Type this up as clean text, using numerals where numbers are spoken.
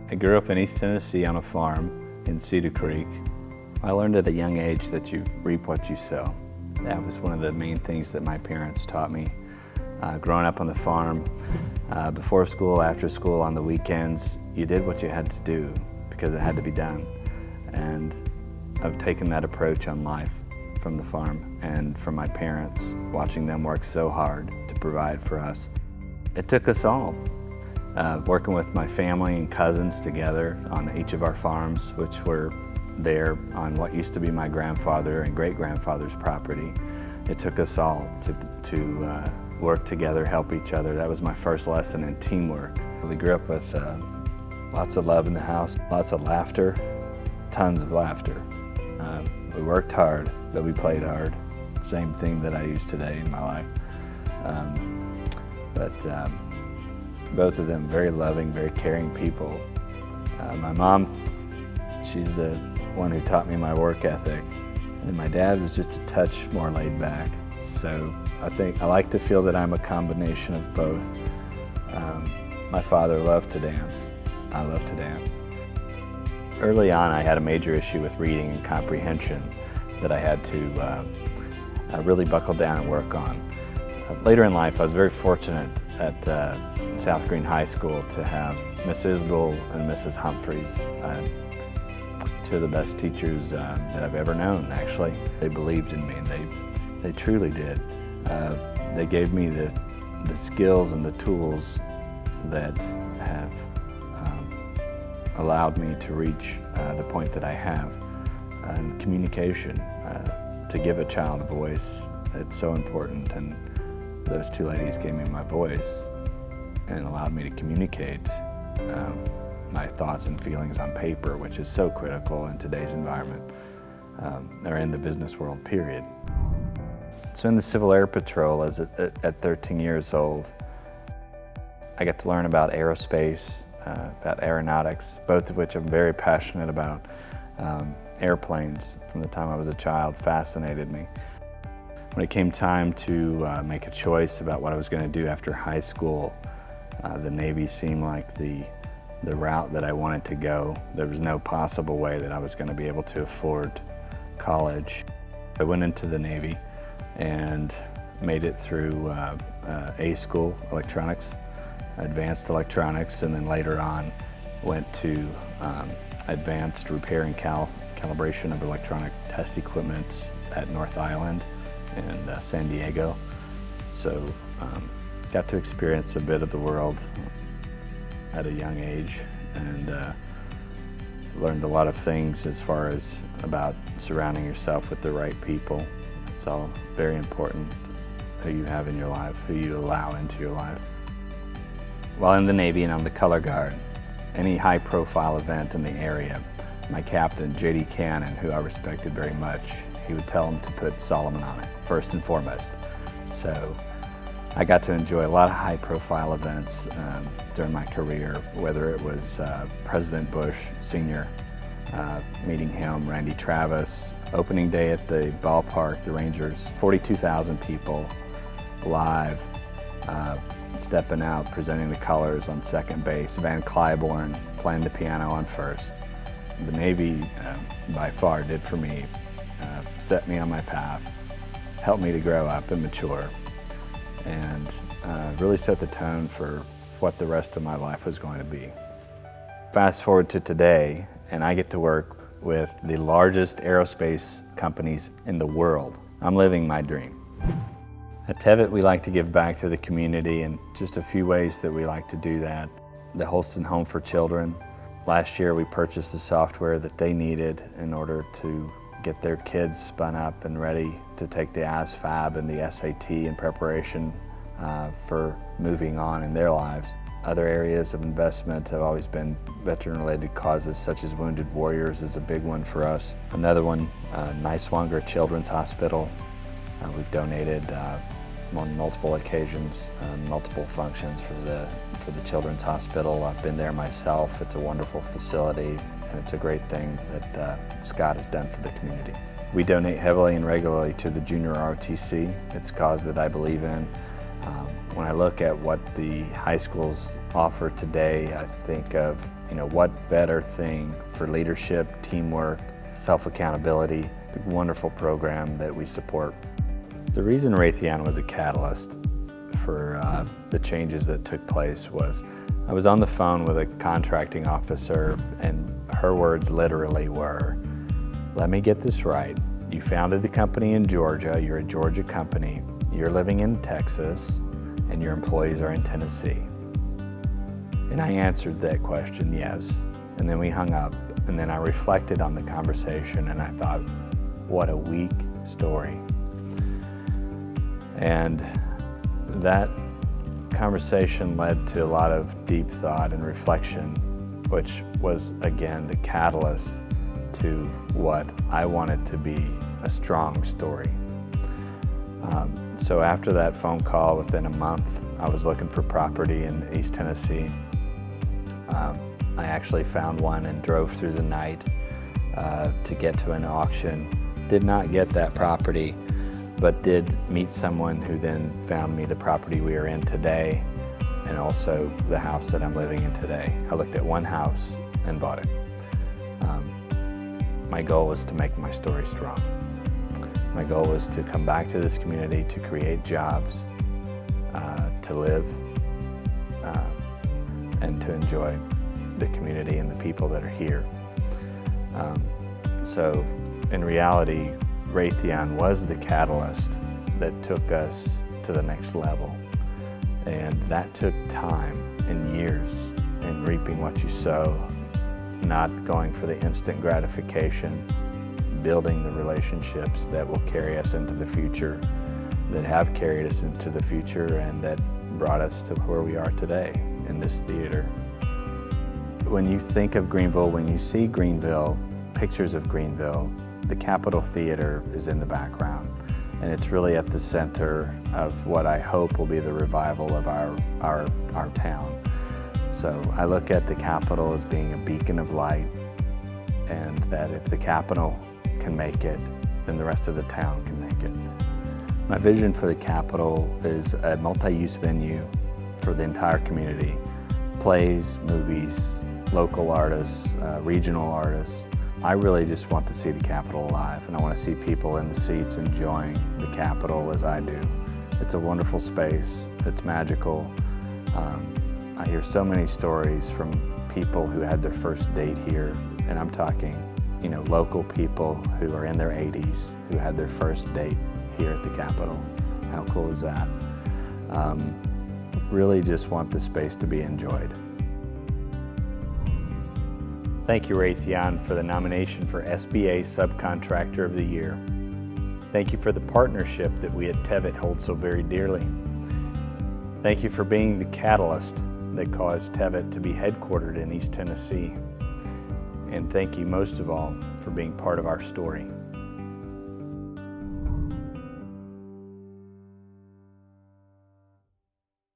I grew up in East Tennessee on a farm in Cedar Creek. I learned at a young age that you reap what you sow. That was one of the main things that my parents taught me. Growing up on the farm, before school, after school, on the weekends, you did what you had to do because it had to be done. And I've taken that approach on life from the farm and from my parents, watching them work so hard to provide for us. It took us all. Working with my family and cousins together on each of our farms, which were there on what used to be my grandfather and great-grandfather's property. It took us all to work together, help each other. That was my first lesson in teamwork. We grew up with lots of love in the house, lots of laughter, tons of laughter. We worked hard, but we played hard. Same theme that I use today in my life. Both of them very loving, very caring people. My mom, she's the one who taught me my work ethic, and my dad was just a touch more laid back. So I like to feel that I'm a combination of both. My father loved to dance. I love to dance. Early on, I had a major issue with reading and comprehension that I had to really buckle down and work on. Later in life, I was very fortunate at South Green High School to have Miss Isbell and Mrs. Humphreys, two of the best teachers that I've ever known, actually. They believed in me, and they truly did. They gave me the skills and the tools that have allowed me to reach the point that I have. And communication, to give a child a voice, it's so important. And those two ladies gave me my voice and allowed me to communicate my thoughts and feelings on paper, which is so critical in today's environment, or in the business world, period. So in the Civil Air Patrol, at 13 years old, I got to learn about aerospace, about aeronautics, both of which I'm very passionate about. Airplanes, from the time I was a child, fascinated me. When it came time to make a choice about what I was going to do after high school, the Navy seemed like the route that I wanted to go. There was no possible way that I was going to be able to afford college. I went into the Navy and made it through A school, electronics, advanced electronics, and then later on went to advanced repair and calibration of electronic test equipment at North Island in San Diego. So got to experience a bit of the world at a young age, and learned a lot of things as far as about surrounding yourself with the right people. It's all very important, who you have in your life, who you allow into your life. While in the Navy and on the color guard, any high-profile event in the area, my captain, J.D. Cannon, who I respected very much, he would tell them to put Solomon on it, first and foremost. So I got to enjoy a lot of high-profile events during my career, whether it was President Bush Sr., meeting him, Randy Travis, opening day at the ballpark, the Rangers, 42,000 people live, stepping out, presenting the colors on second base, Van Cliburn playing the piano on first. The Navy, by far, did for me, set me on my path, helped me to grow up and mature, and really set the tone for what the rest of my life was going to be. Fast forward to today, and I get to work with the largest aerospace companies in the world. I'm living my dream. At Tevitt, we like to give back to the community, and just a few ways that we like to do that. The Holston Home for Children. Last year we purchased the software that they needed in order to get their kids spun up and ready to take the ASVAB and the SAT in preparation for moving on in their lives. Other areas of investment have always been veteran-related causes, such as Wounded Warriors is a big one for us. Another one, Niswonger Children's Hospital. We've donated on multiple occasions, multiple functions for the Children's Hospital. I've been there myself. It's a wonderful facility, and it's a great thing that Scott has done for the community. We donate heavily and regularly to the Junior ROTC. It's a cause that I believe in. When I look at what the high schools offer today, I think of, what better thing for leadership, teamwork, self-accountability, a wonderful program that we support. The reason Raytheon was a catalyst for the changes that took place was I was on the phone with a contracting officer, and her words literally were, "Let me get this right. You founded the company in Georgia, you're a Georgia company, you're living in Texas, and your employees are in Tennessee." And I answered that question, yes. And then we hung up, and then I reflected on the conversation, and I thought, what a weak story. And that conversation led to a lot of deep thought and reflection, which was, again, the catalyst to what I wanted to be a strong story. So after that phone call, within a month, I was looking for property in East Tennessee. I actually found one and drove through the night to get to an auction. Did not get that property, but did meet someone who then found me the property we are in today, and also the house that I'm living in today. I looked at one house and bought it. My goal was to make my story strong. My goal was to come back to this community, to create jobs, to live, and to enjoy the community and the people that are here. So in reality, Raytheon was the catalyst that took us to the next level. And that took time and years in reaping what you sow, not going for the instant gratification, building the relationships that will carry us into the future, that have carried us into the future, and that brought us to where we are today in this theater. When you think of Greenville, when you see Greenville, pictures of Greenville, the Capitol Theater is in the background, and it's really at the center of what I hope will be the revival of our town. So I look at the Capitol as being a beacon of light, and that if the Capitol can make it, then the rest of the town can make it. My vision for the Capitol is a multi-use venue for the entire community. Plays, movies, local artists, regional artists. I really just want to see the Capitol alive, and I want to see people in the seats enjoying the Capitol as I do. It's a wonderful space. It's magical. I hear so many stories from people who had their first date here, and I'm talking, local people who are in their 80s who had their first date here at the Capitol. How cool is that? Really just want the space to be enjoyed. Thank you, Raytheon, for the nomination for SBA Subcontractor of the Year. Thank you for the partnership that we at Tevitt hold so very dearly. Thank you for being the catalyst that caused Tevitt to be headquartered in East Tennessee. And thank you most of all for being part of our story.